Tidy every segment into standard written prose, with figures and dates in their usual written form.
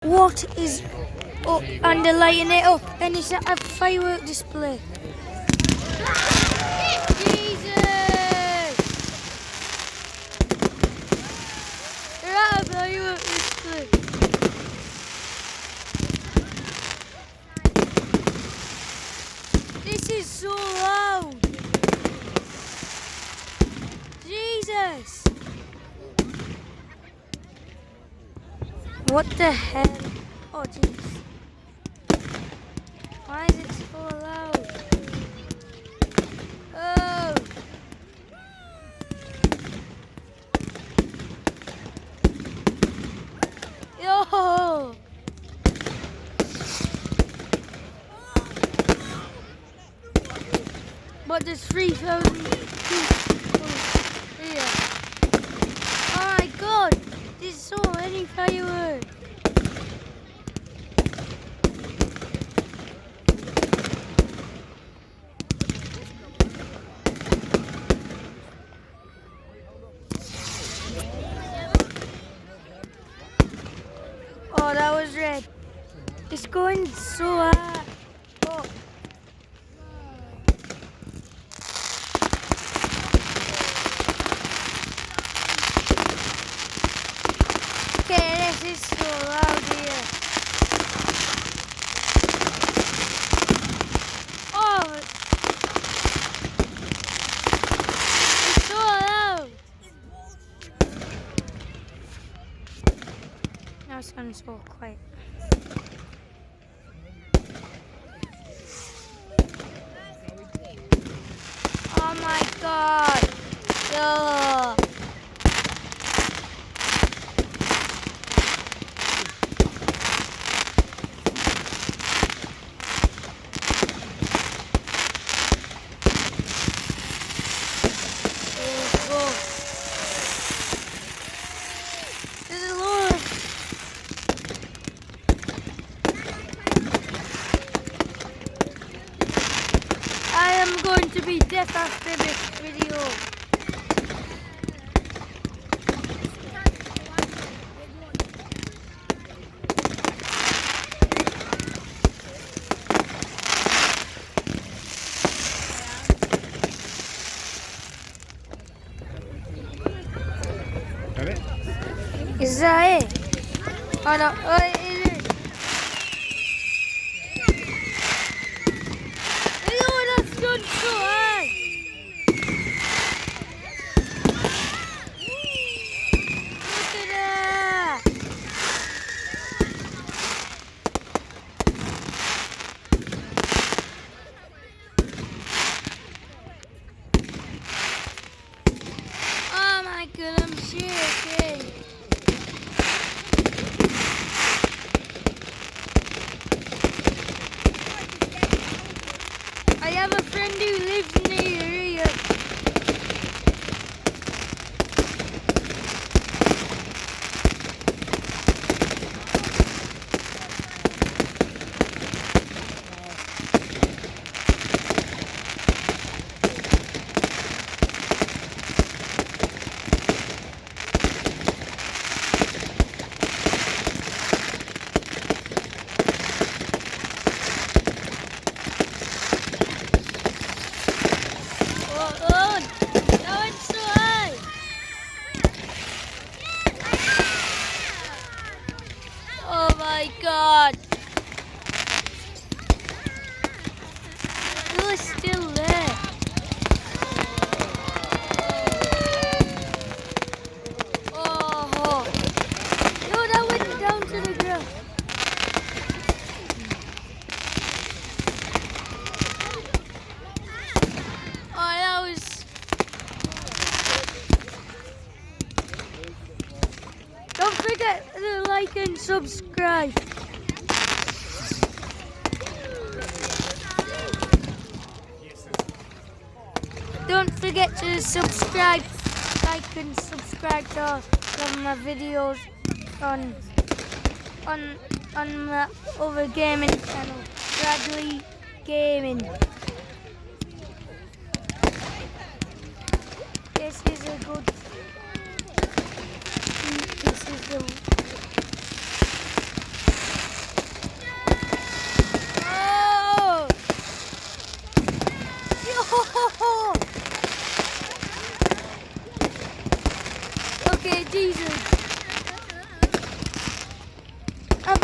What is up and they're lighting it up and it's a firework display. Jesus! They're at a firework display. This is so loud. Jesus! What the hell? Oh jeez. Why is it so loud? Oh! Yo! But there's 3,000 people here. Oh my god! There's so many fireworks. Oh, that was red. It's going so high. Oh. Okay, this is so loud here. Oh, it's so loud. Now it's gone so quiet. Oh my god. Yo. I am going to be deaf after this video. Is that it? Oh no, oh, it is. Oh, that's gone so high. Look at that. Oh my god, I'm shaking. I have a friend who lives near here. Oh my god! It was still there. Oh, no, that went down to the ground. Oh, that was. Don't forget to like and subscribe. Don't forget to subscribe, like and subscribe to all of my videos on my other gaming channel, Bradley Gaming. This is a good. This is the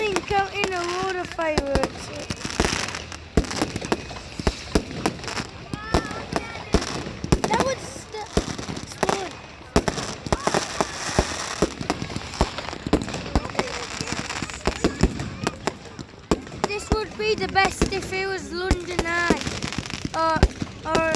ain't counting a load of fireworks. That would explode. This would be the best if it was London Eye. Or oh.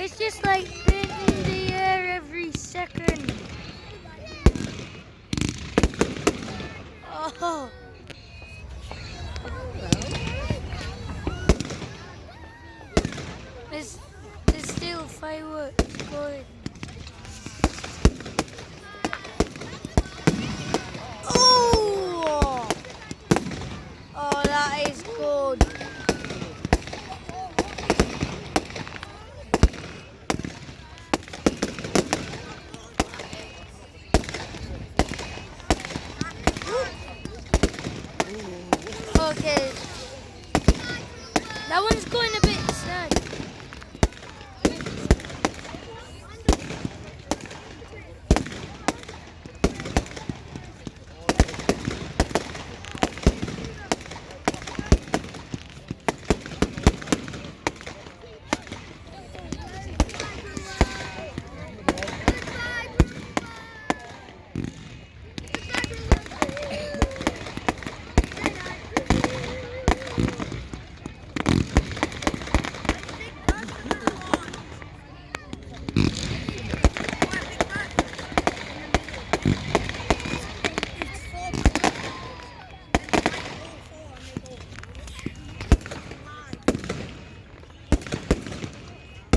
It's just like being in the air every second. Oh. There's still fireworks going. Oh! Oh, that is good. Okay. That one's going a bit sad.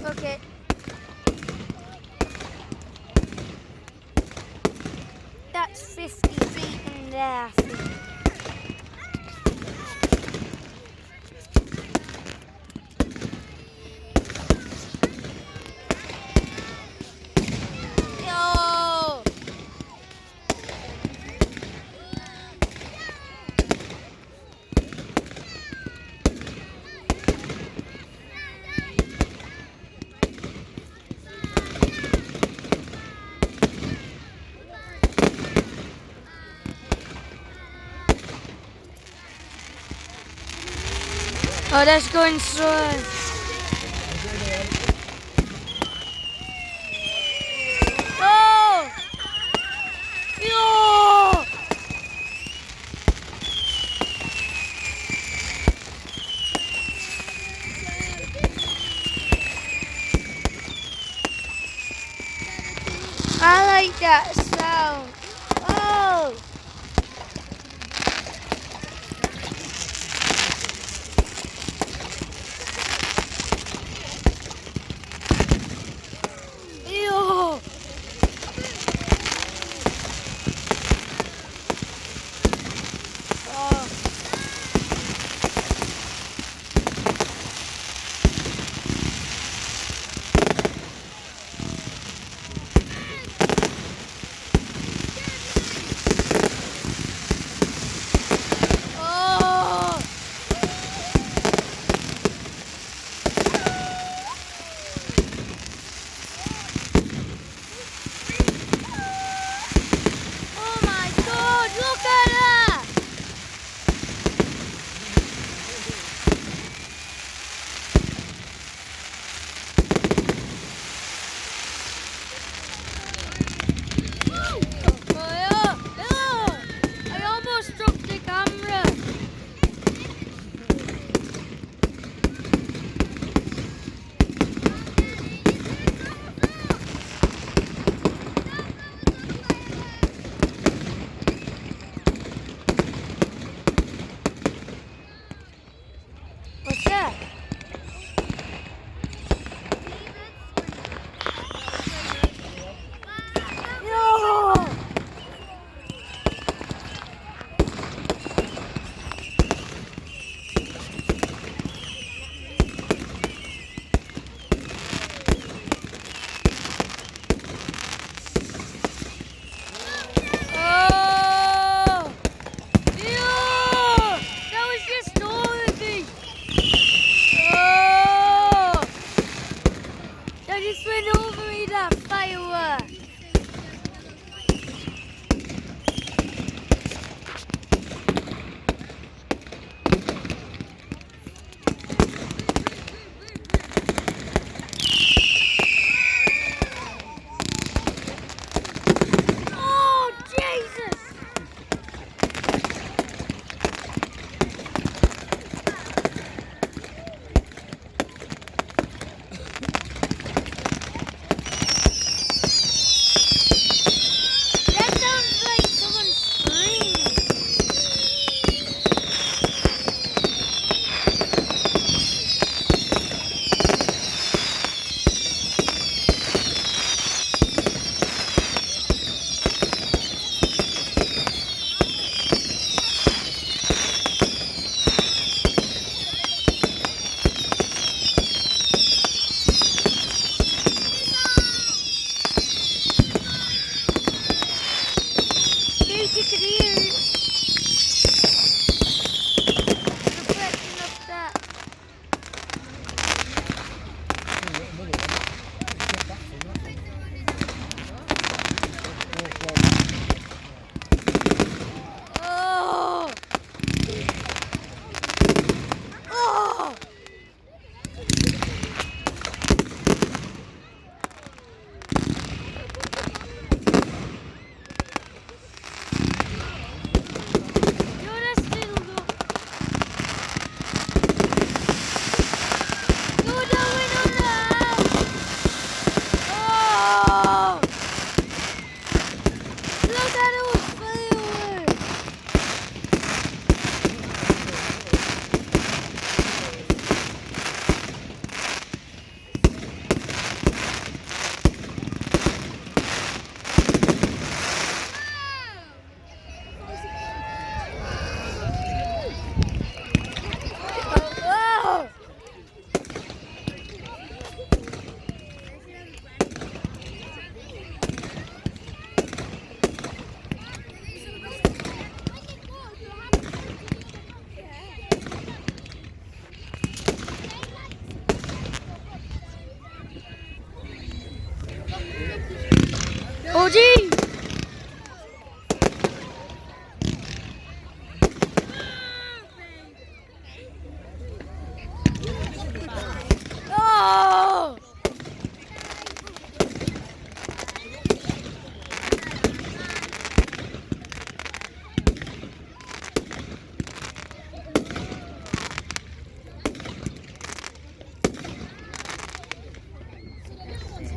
Okay. That's 50 feet in there, I think. Yo! Oh, that's going slow. Oh! Yo! I like that sound. Oh! Yo! Oh. OG! Oh!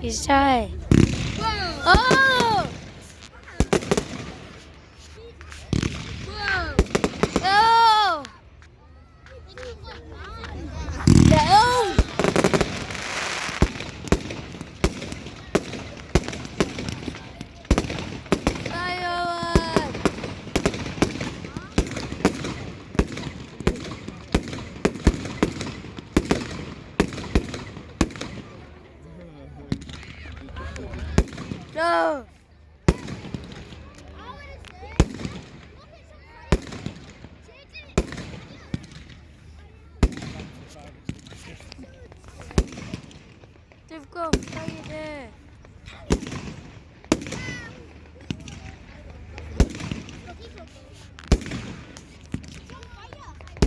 He's shy. Oh! Oh! Oh! Firework! No! They've got fire there.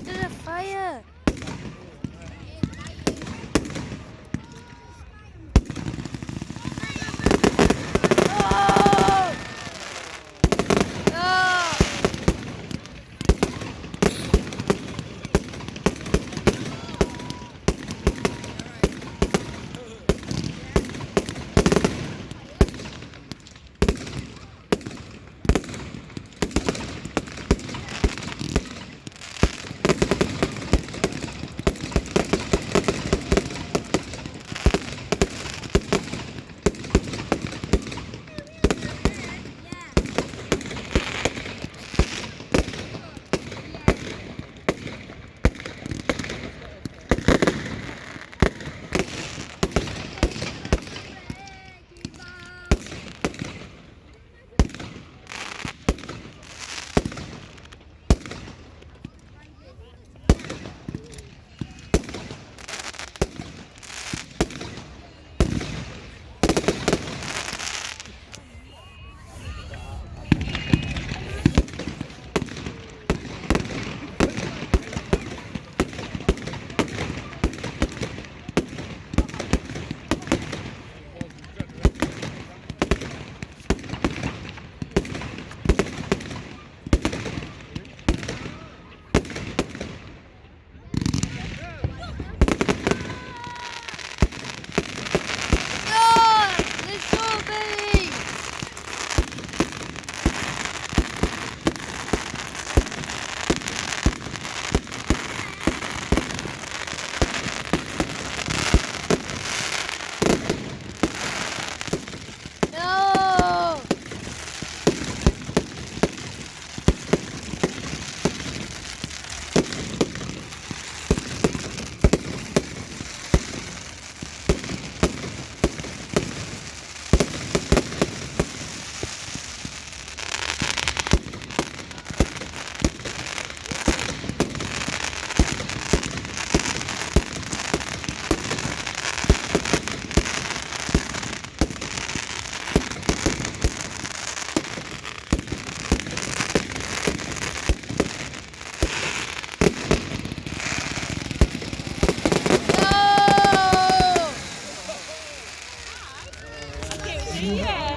There's a fire. Oh! Oh! Yeah.